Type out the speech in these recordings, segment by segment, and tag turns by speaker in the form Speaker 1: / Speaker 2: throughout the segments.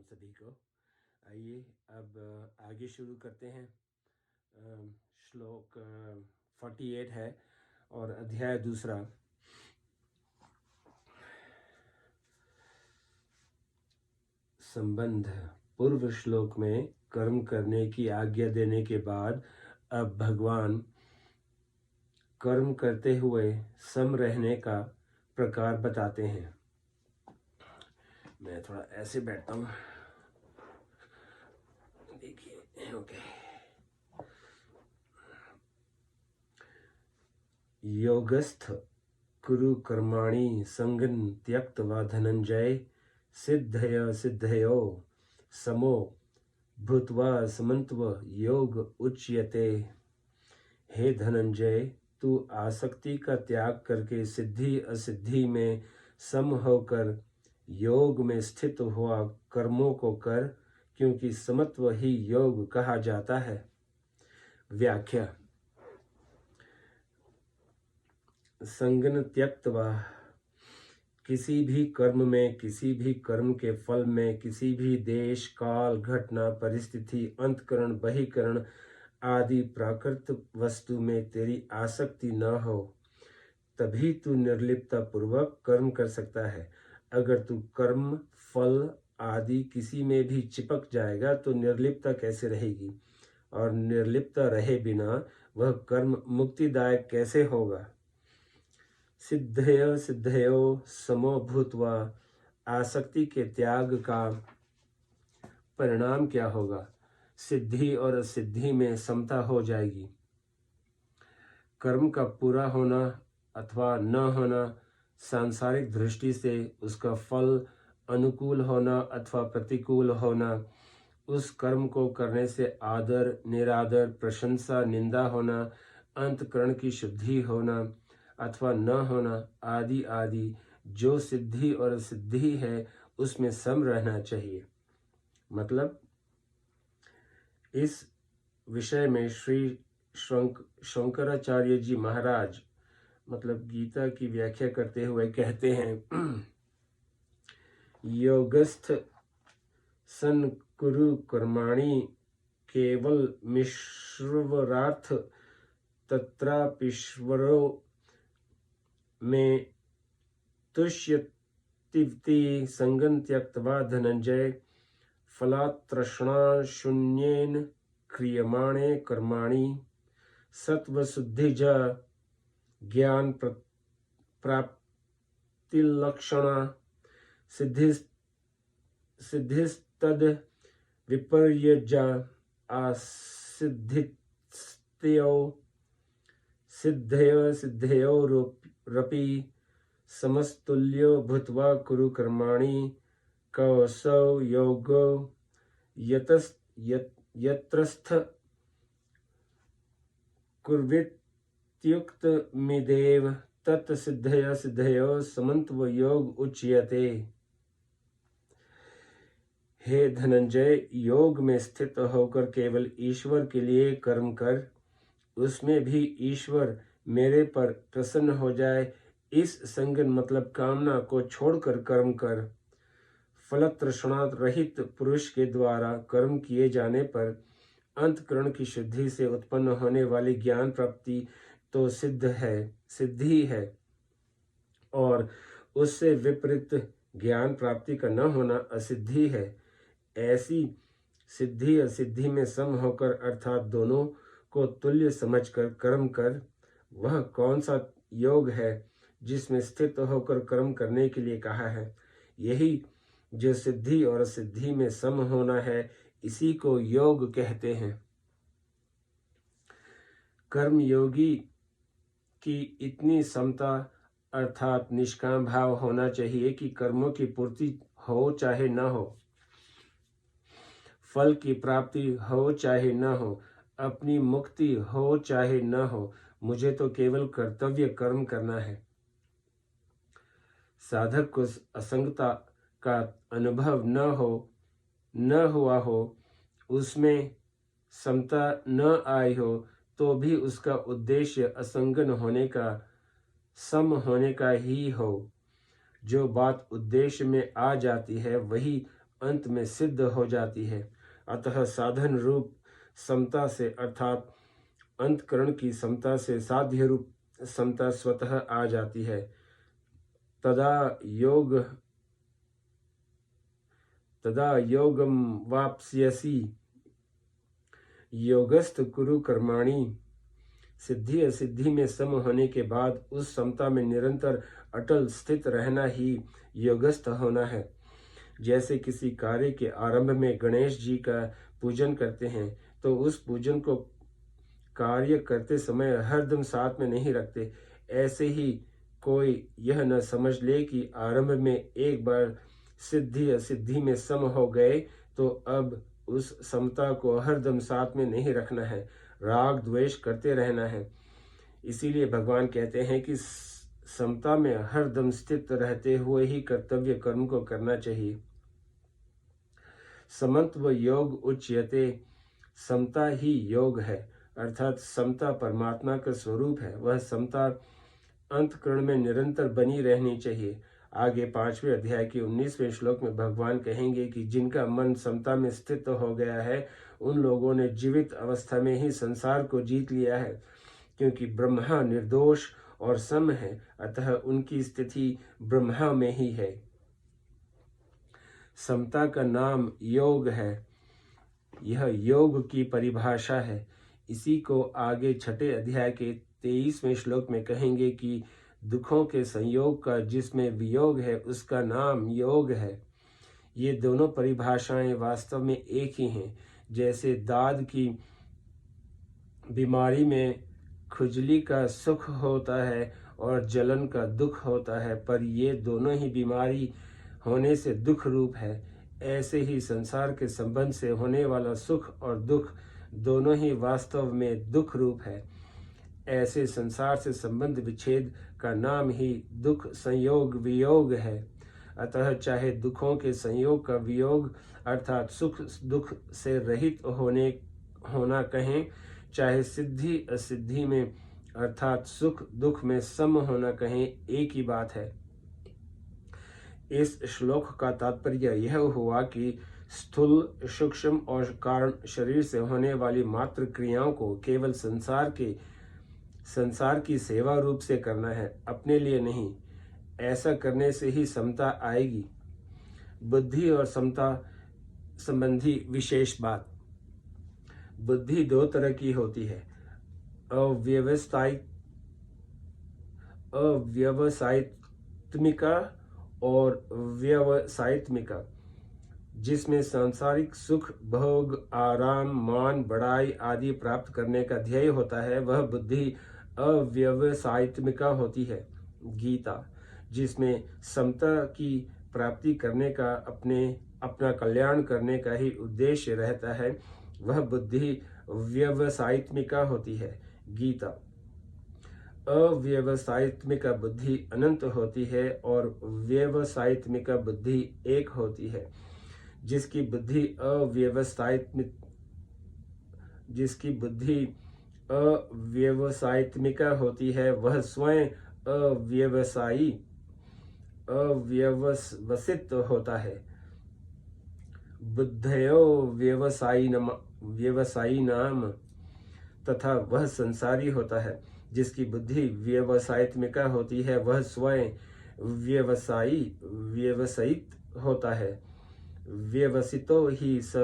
Speaker 1: सभी को। आइए अब आगे शुरू करते हैं। श्लोक 48 है और अध्याय दूसरा। संबंध। पूर्व श्लोक में कर्म करने की आज्ञा देने के बाद अब भगवान कर्म करते हुए सम रहने का प्रकार बताते हैं। मैं थोड़ा ऐसे बैठता हूँ, देखिए। ओके। योगस्थ कुरु कर्माणि संगं त्यक्त्वा धनंजय सिद्धय सिद्धयो समो भूत्वा समन्त्व योग उच्यते। हे धनंजय, तू आसक्ति का त्याग करके सिद्धि असिद्धि में सम होकर योग में स्थित हुआ कर्मों को कर, क्योंकि समत्व ही योग कहा जाता है। व्याख्या। संगन त्यक्त्वा, किसी भी कर्म में, किसी भी कर्म के फल में, किसी भी देश काल घटना परिस्थिति अंतकरण बहिकरण आदि प्राकृत वस्तु में तेरी आसक्ति न हो, तभी तू निर्लिप्तता पूर्वक कर्म कर सकता है। अगर तू कर्म फल आदि किसी में भी चिपक जाएगा तो निर्लिप्तता कैसे रहेगी, और निर्लिप्तता रहे बिना वह कर्म मुक्तिदायक कैसे होगा। सिद्धयो सिद्धयो समो भूत्वा, आसक्ति के त्याग का परिणाम क्या होगा। सिद्धि और असिद्धि में समता हो जाएगी। कर्म का पूरा होना अथवा न होना, सांसारिक दृष्टि से उसका फल अनुकूल होना अथवा प्रतिकूल होना, उस कर्म को करने से आदर निरादर प्रशंसा निंदा होना, अंतकरण की शुद्धि होना अथवा न होना आदि आदि, जो सिद्धि और असिद्धि है उसमें सम रहना चाहिए। मतलब इस विषय में श्री शंकराचार्य जी महाराज मतलब गीता की व्याख्या करते हुए कहते हैं, योगस्थ सन कुरु कर्माणि केवल मिश्रवरार्थ तत्रापीश्वरो में तुष्यति संगं त्यक्त्वा धनंजय फलातृष्णा शून्येन क्रियमाणे कर्माणि सत्वशुद्धिज ज्ञान प्राप्ति लक्षणा सिद्धिस्तद विपर्यजा आसिद्धित्यो सिद्धयो सिद्धयोरपि समस्तुल्यो भूत्वा कुरु कर्माणि कौसौ योगो यत्रस्थ कुर्वित्युक्तमिदेव तत् सिद्धया सिद्धयो समन्त्व योग उच्यते। हे धनंजय, योग में स्थित होकर केवल ईश्वर के लिए कर्म कर, उसमें भी ईश्वर मेरे पर प्रसन्न हो जाए, इस संगन मतलब कामना को छोड़कर कर्म कर। फलतृष्णा रहित पुरुष के द्वारा कर्म किए जाने पर अंतकरण की शुद्धि से उत्पन्न होने वाली ज्ञान प्राप्ति तो सिद्धि है, और उससे विपरीत ज्ञान प्राप्ति का न होना असिद्धि है। ऐसी सिद्धि असिद्धि में सम होकर अर्थात दोनों को तुल्य समझकर कर्म कर। वह कौन सा योग है जिसमें स्थित होकर कर्म करने के लिए कहा है। यही जो सिद्धि और असिद्धि में सम होना है, इसी को योग कहते हैं। कर्म योगी की इतनी समता अर्थात निष्काम भाव होना चाहिए कि कर्मों की पूर्ति हो चाहे न हो, फल की प्राप्ति हो चाहे न हो, अपनी मुक्ति हो चाहे न हो, मुझे तो केवल कर्तव्य कर्म करना है। साधक को असंगता का अनुभव न हुआ हो, उसमें समता न आई हो, तो भी उसका उद्देश्य असंगन होने का सम होने का ही हो। जो बात उद्देश्य में आ जाती है वही अंत में सिद्ध हो जाती है। अतः साधन रूप समता से अर्थात अंतकरण की समता से साध्य रूप समता स्वतः आ जाती है। तदा योगम वाप्स्यसि योगस्थ कुरु कर्माणि। सिद्धि असिद्धि में सम होने के बाद उस समता में निरंतर अटल स्थित रहना ही योगस्थ होना है। जैसे किसी कार्य के आरंभ में गणेश जी का पूजन करते हैं तो उस पूजन को कार्य करते समय हरदम साथ में नहीं रखते। ऐसे ही कोई यह न समझ ले कि आरंभ में एक बार सिद्धि असिद्धि में सम हो गए तो अब उस समता को हरदम साथ में नहीं रखना है, राग द्वेष करते रहना है। इसीलिए भगवान कहते हैं कि समता में हरदम स्थित रहते हुए ही कर्तव्य कर्म को करना चाहिए। समत्व योग उच्यते, समता ही योग है, अर्थात समता परमात्मा का स्वरूप है। वह समता अंतकरण में निरंतर बनी रहनी चाहिए। आगे 5वें अध्याय के 19वें श्लोक में भगवान कहेंगे कि जिनका मन समता में स्थित हो गया है उन लोगों ने जीवित अवस्था में ही संसार को जीत लिया है, क्योंकि ब्रह्मा निर्दोष और सम है, अतः उनकी स्थिति ब्रह्मा में ही है। समता का नाम योग है। यह योग की परिभाषा है। इसी को आगे 6ठे अध्याय के 23वें श्लोक में कहेंगे कि दुखों के संयोग का जिसमें वियोग है उसका नाम योग है। ये दोनों परिभाषाएं वास्तव में एक ही हैं। जैसे दाद की बीमारी में खुजली का सुख होता है और जलन का दुख होता है, पर ये दोनों ही बीमारी होने से दुख रूप है। ऐसे ही संसार के संबंध से होने वाला सुख और दुख दोनों ही वास्तव में दुख रूप है। ऐसे संसार से संबंध विच्छेद का नाम ही दुख संयोग वियोग है। अतः चाहे दुखों के संयोग का वियोग अर्थात सुख दुख से रहित होना कहें, चाहे सिद्धि असिद्धि में अर्थात सुख दुख में सम होना कहें, एक ही बात है। इस श्लोक का तात्पर्य यह हुआ कि स्थूल सूक्ष्म और कारण शरीर से होने वाली मात्र क्रियाओं को केवल संसार की सेवा रूप से करना है, अपने लिए नहीं। ऐसा करने से ही समता आएगी। बुद्धि और समता संबंधी विशेष बात। बुद्धि दो तरह की होती है, अव्यवसायित्मिका और व्यवसायित्मिका, जिसमें सांसारिक सुख भोग आराम मान बढ़ाई आदि प्राप्त करने का ध्येय होता है, वह बुद्धि अव्यवसायित्मिका होती है। गीता, जिसमें समता की प्राप्ति करने का अपना कल्याण करने का ही उद्देश्य रहता है, वह बुद्धि व्यवसायित्मिका होती है। गीता अव्यवसायित्मिका बुद्धि अनंत होती है और व्यवसायित्मिका बुद्धि एक होती है। जिसकी बुद्धि अव्यवसायित्मिका होती है वह स्वयं अव्यवसित होता है। बुद्धयो व्यवसायिनाम, तथा वह संसारी होता है। जिसकी बुद्धि व्यवसायित्मिका होती है वह स्वयं व्यवसायित होता है। व्यवसितो ही स,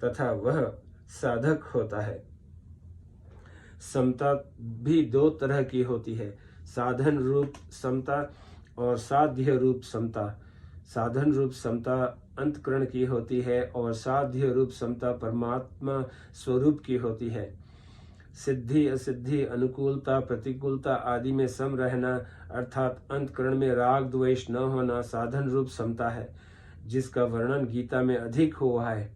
Speaker 1: तथा वह साधक होता है। समता भी दो तरह की होती है, साधन रूप समता और साध्य रूप समता। साधन रूप समता अंतकरण की होती है और साध्य रूप समता परमात्मा स्वरूप की होती है। सिद्धि असिद्धि अनुकूलता प्रतिकूलता आदि में सम रहना अर्थात अंतकरण में राग द्वेष न होना साधन रूप समता है, जिसका वर्णन गीता में अधिक हुआ है।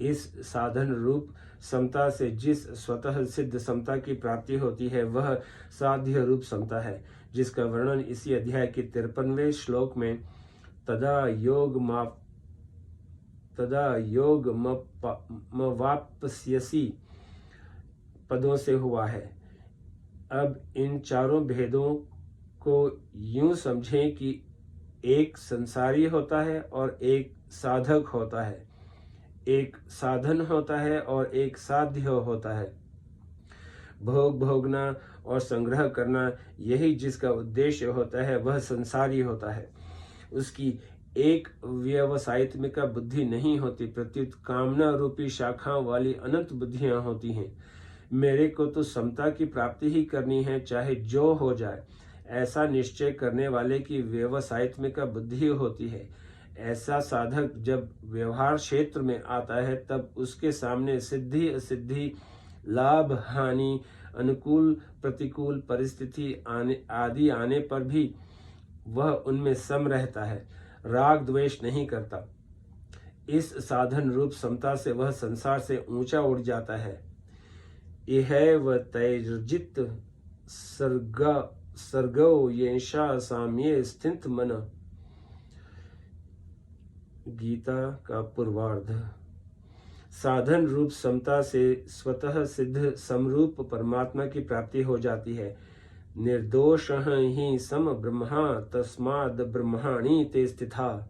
Speaker 1: इस साधन रूप समता से जिस स्वतः सिद्ध समता की प्राप्ति होती है वह साध्य रूप समता है, जिसका वर्णन इसी अध्याय के 53वें श्लोक में तदा योग मवाप्स्यसि पदों से हुआ है। अब इन चारों भेदों को यूं समझें कि एक संसारी होता है और एक साधक होता है, एक साधन होता है और एक साध्य होता है। भोग भोगना और संग्रह करना, यही जिसका उद्देश्य होता है, वह संसारी होता है। उसकी एक व्यवसायित्मिका बुद्धि नहीं होती, प्रत्युत कामना रूपी शाखाओं वाली अनंत बुद्धियां होती हैं। मेरे को तो समता की प्राप्ति ही करनी है, चाहे जो हो जाए, ऐसा निश्चय करने वाले की व्यवसायित्मिका बुद्धि होती है। ऐसा साधक जब व्यवहार क्षेत्र में आता है, तब उसके सामने सिद्धि असिद्धि, लाभ हानि, अनुकूल प्रतिकूल परिस्थिति आदि आने पर भी वह उनमें सम रहता है, राग द्वेष नहीं करता। इस साधन रूप समता से वह संसार से ऊंचा उठ जाता है। इहैव तैर्जित सर्गो येषा साम्ये स्थित मन। गीता का पूर्वार्ध। साधन रूप समता से स्वतः सिद्ध समरूप परमात्मा की प्राप्ति हो जाती है। निर्दोष ही सम ब्रह्मा तस्माद ब्रह्माणी ते स्थिता।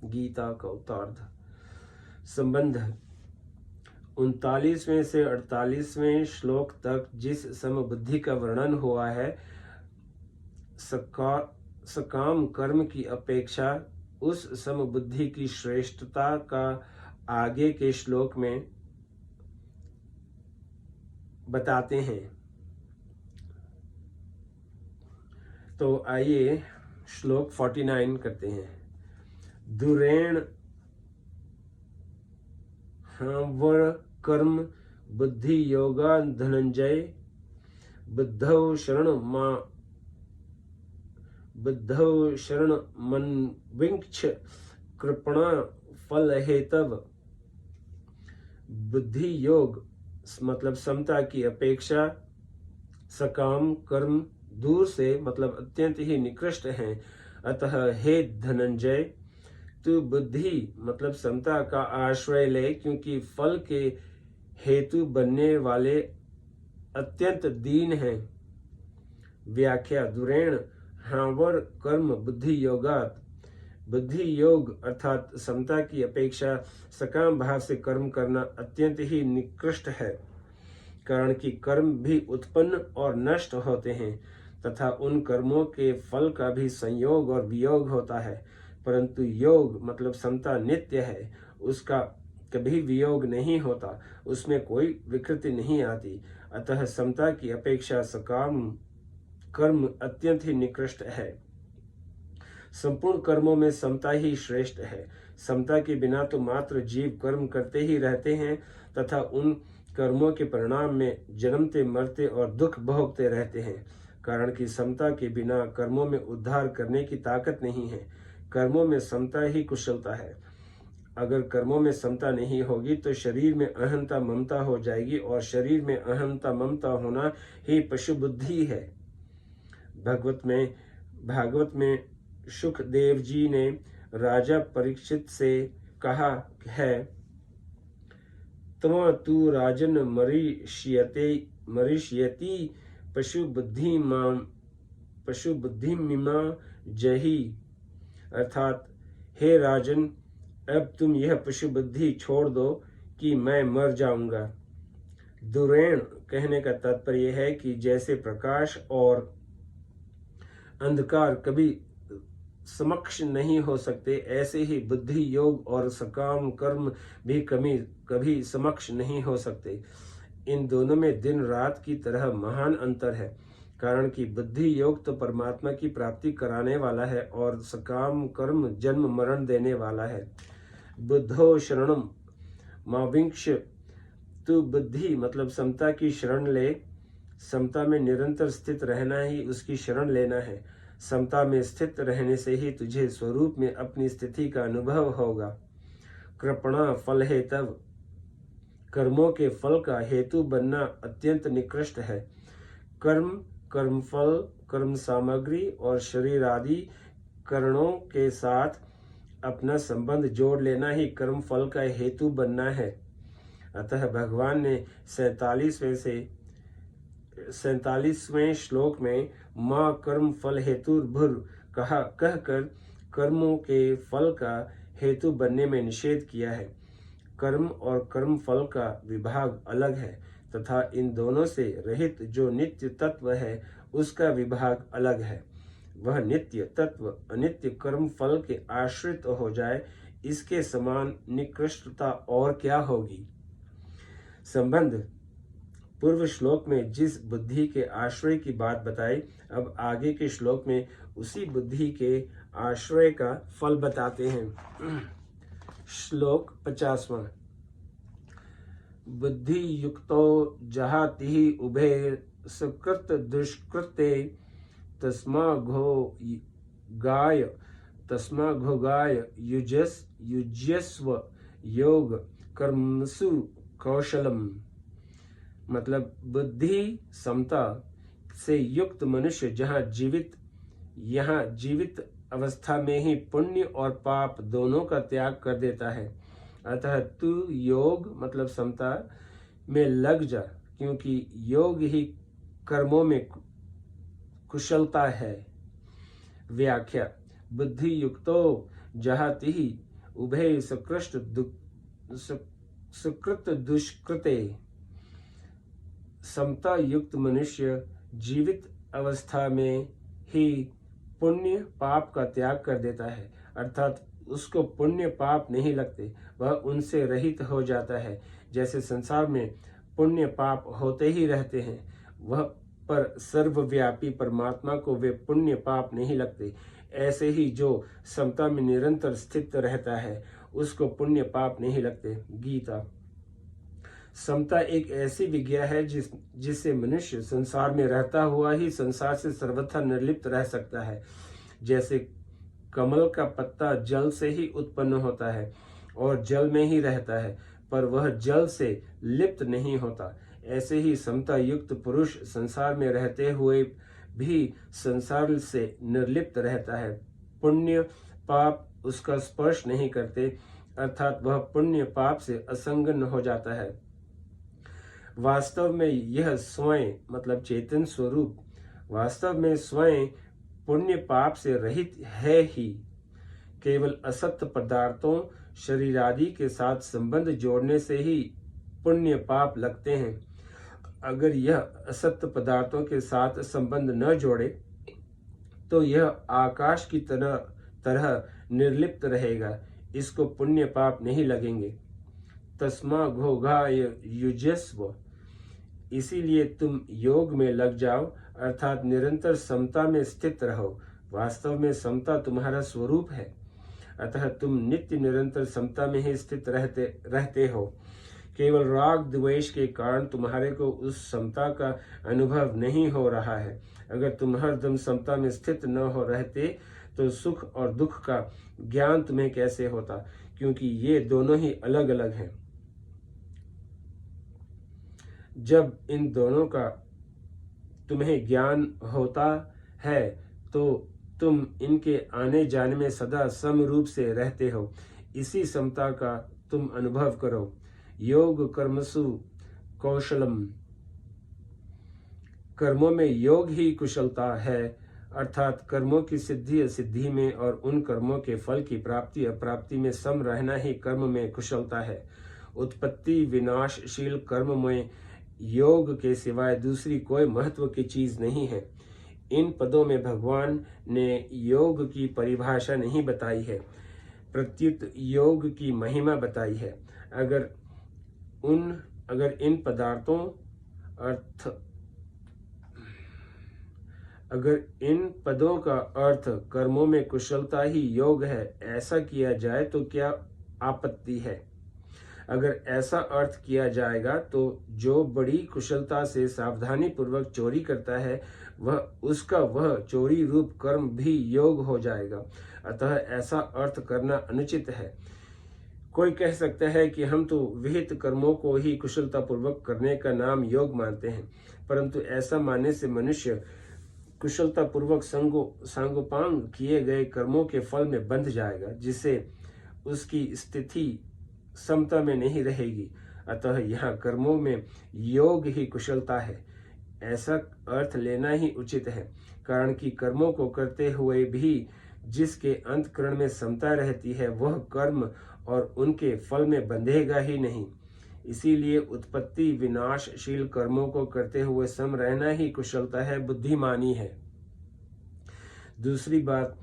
Speaker 1: गीता का उत्तरार्ध। संबंध 39वें से 48वें श्लोक तक जिस समबुद्धि का वर्णन हुआ है, सकाम कर्म की अपेक्षा उस समबुद्धि की श्रेष्ठता का आगे के श्लोक में बताते हैं। तो आइए श्लोक 49 करते हैं। दुरेण वर कर्म बुद्धि योगा धनंजय बुद्धौ शरण मन विंक्ष कृपणा फल हेतव। बुद्धि योग मतलब समता की अपेक्षा सकाम कर्म दूर से मतलब अत्यंत ही निकृष्ट हैं। अतः हे धनंजय, तू बुद्धि मतलब समता का आश्रय ले, क्योंकि फल के हेतु बनने वाले अत्यंत दीन हैं। व्याख्या। दुरेण हावर कर्म बुद्धि योगात। बुद्धि योग अर्थात समता की अपेक्षा सकाम भाव से कर्म करना अत्यंत ही निकृष्ट है, कारण कि कर्म भी उत्पन्न और नष्ट होते हैं तथा उन कर्मों के फल का भी संयोग और वियोग होता है। परंतु योग मतलब समता नित्य है, उसका कभी वियोग नहीं होता, उसमें कोई विकृति नहीं आती। अतः समता की अपेक्षा सकाम कर्म अत्यंत ही निकृष्ट है। संपूर्ण कर्मों में समता ही श्रेष्ठ है। समता के बिना तो मात्र जीव कर्म करते ही रहते हैं तथा उन कर्मों के परिणाम में जन्मते मरते और दुख भोगते रहते हैं, कारण कि समता के बिना कर्मों में उद्धार करने की ताकत नहीं है। कर्मों में समता ही कुशलता है। अगर कर्मों में समता नहीं होगी तो शरीर में अहंता ममता हो जाएगी, और शरीर में अहंता ममता होना ही पशु बुद्धि है। भागवत में सुखदेव जी ने राजा परीक्षित से कहा है, तम तू राजन मरिष्यति पशु बुद्धिमिमा जही। अर्थात हे राजन, अब तुम यह पशु बुद्धि छोड़ दो कि मैं मर जाऊंगा। दुरेण कहने का तात्पर्य है कि जैसे प्रकाश और अंधकार कभी समक्ष नहीं हो सकते, ऐसे ही बुद्धि योग और सकाम कर्म भी कभी समक्ष नहीं हो सकते। इन दोनों में दिन रात की तरह महान अंतर है, कारण कि बुद्धि योग तो परमात्मा की प्राप्ति कराने वाला है और सकाम कर्म जन्म मरण देने वाला है। बुद्धो शरणम माविंक्ष। तू बुद्धि मतलब समता की शरण ले। समता में निरंतर स्थित रहना ही उसकी शरण लेना है। समता में स्थित रहने से ही तुझे स्वरूप में अपनी स्थिति का अनुभव होगा। कृपणा फल हेतव। कर्मों के फल का हेतु बनना अत्यंत निकृष्ट है। कर्म, कर्मफल, कर्म सामग्री और शरीर आदि करणों के साथ अपना संबंध जोड़ लेना ही कर्म फल का हेतु बनना है। अतः भगवान ने 47वें श्लोक में माँ कर्म फल हेतु भुर कहकर कर्मों के फल का हेतु बनने में निषेध किया है। कर्म और कर्म फल का विभाग अलग है तथा इन दोनों से रहित जो नित्य तत्व है उसका विभाग अलग है। वह नित्य तत्व अनित्य कर्म फल के आश्रित हो जाए, इसके समान निकृष्टता और क्या होगी। संबंध पूर्व श्लोक में जिस बुद्धि के आश्रय की बात बताई, अब आगे के श्लोक में उसी बुद्धि के आश्रय का फल बताते हैं। श्लोक 50वां। बुद्धि युक्तो जहाति उभे सुकृत दुष्कृते तस्मा घोगाय युज्यस्व योग कर्मसु कौशलम। मतलब बुद्धि समता से युक्त मनुष्य यहाँ जीवित अवस्था में ही पुण्य और पाप दोनों का त्याग कर देता है। अतः तू योग मतलब समता में लग जा, क्योंकि योग ही कर्मों में कुशलता है। व्याख्या। बुद्धि युक्तो जहाति उभय सुकृत दुष्कृते। समता युक्त मनुष्य जीवित अवस्था में ही पुण्य पाप का त्याग कर देता है, अर्थात उसको पुण्य पाप नहीं लगते, वह उनसे रहित हो जाता है। जैसे संसार में पुण्य पाप होते ही रहते हैं, वह पर सर्वव्यापी परमात्मा को वे पुण्य पाप नहीं लगते, ऐसे ही जो समता में निरंतर स्थित रहता है उसको पुण्य पाप नहीं लगते। गीता। समता एक ऐसी विज्ञा है जिससे मनुष्य संसार में रहता हुआ ही संसार से सर्वथा निर्लिप्त रह सकता है। जैसे कमल का पत्ता जल से ही उत्पन्न होता है और जल में ही रहता है, पर वह जल से लिप्त नहीं होता, ऐसे ही समता युक्त पुरुष संसार में रहते हुए भी संसार से निर्लिप्त रहता है। पुण्य पाप उसका स्पर्श नहीं करते, अर्थात वह पुण्य पाप से असंगन हो जाता है। वास्तव में यह स्वयं मतलब चेतन स्वरूप वास्तव में स्वयं पुण्य पाप से रहित है ही। केवल असत्य पदार्थों शरीर आदि के साथ संबंध जोड़ने से ही पुण्य पाप लगते हैं। अगर यह असत्य पदार्थों के साथ संबंध न जोड़े तो यह आकाश की तरह निर्लिप्त रहेगा, इसको पुण्य पाप नहीं लगेंगे। तस्मा घोघाय युजस्व। इसीलिए तुम योग में लग जाओ, अर्थात निरंतर समता में स्थित रहो। वास्तव में समता तुम्हारा स्वरूप है, अतः तुम नित्य निरंतर समता में ही स्थित रहते हो। केवल राग द्वेष के कारण तुम्हारे को उस समता का अनुभव नहीं हो रहा है। अगर तुम हरदम समता में स्थित न हो रहते तो सुख और दुख का ज्ञान तुम्हें कैसे होता, क्योंकि ये दोनों ही अलग अलग हैं। जब इन दोनों का तुम्हें ज्ञान होता है तो तुम इनके आने जाने में सदा सम रूप से रहते हो। इसी समता का तुम अनुभव करो। योग कर्मसु कौशलम। कर्मों में योग ही कुशलता है, अर्थात कर्मों की सिद्धि असिद्धि में और उन कर्मों के फल की प्राप्ति अप्राप्ति में सम रहना ही कर्म में कुशलता है। उत्पत्ति विनाशशील कर्म में योग के सिवाय दूसरी कोई महत्व की चीज नहीं है। इन पदों में भगवान ने योग की परिभाषा नहीं बताई है, प्रत्युत योग की महिमा बताई है। अगर इन पदों का अर्थ कर्मों में कुशलता ही योग है ऐसा किया जाए तो क्या आपत्ति है। अगर ऐसा अर्थ किया जाएगा तो जो बड़ी कुशलता से सावधानी पूर्वक चोरी करता है वह चोरी रूप कर्म भी योग हो जाएगा। अतः ऐसा अर्थ करना अनुचित है। कोई कह सकता है कि हम तो विहित कर्मों को ही कुशलता पूर्वक करने का नाम योग मानते हैं, परंतु ऐसा मानने से मनुष्य कुशलता पूर्वक सांगोपांग किए गए कर्मों के फल में बंध जाएगा, जिससे उसकी स्थिति समता में नहीं रहेगी। अतः यहाँ कर्मों में योग ही कुशलता है, ऐसा अर्थ लेना ही उचित है। कारण कि कर्मों को करते हुए भी जिसके अंतःकरण में समता रहती है वह कर्म और उनके फल में बंधेगा ही नहीं। इसीलिए उत्पत्ति विनाशशील कर्मों को करते हुए सम रहना ही कुशलता है, बुद्धिमानी है। दूसरी बात,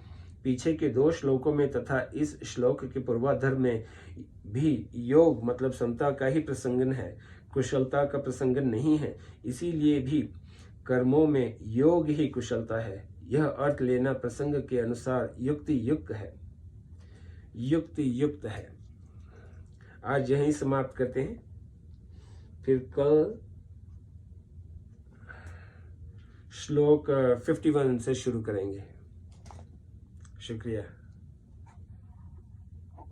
Speaker 1: पीछे के 2 श्लोकों में तथा इस श्लोक के पूर्वार्ध में भी योग मतलब समता का ही प्रसंगन है, कुशलता का प्रसंगन नहीं है। इसीलिए भी कर्मों में योग ही कुशलता है। यह अर्थ लेना प्रसंग के अनुसार युक्ति युक्त है, युक्ति युक्त है। आज यहीं समाप्त करते हैं, फिर कल श्लोक 51 से शुरू करेंगे। शुक्रिया।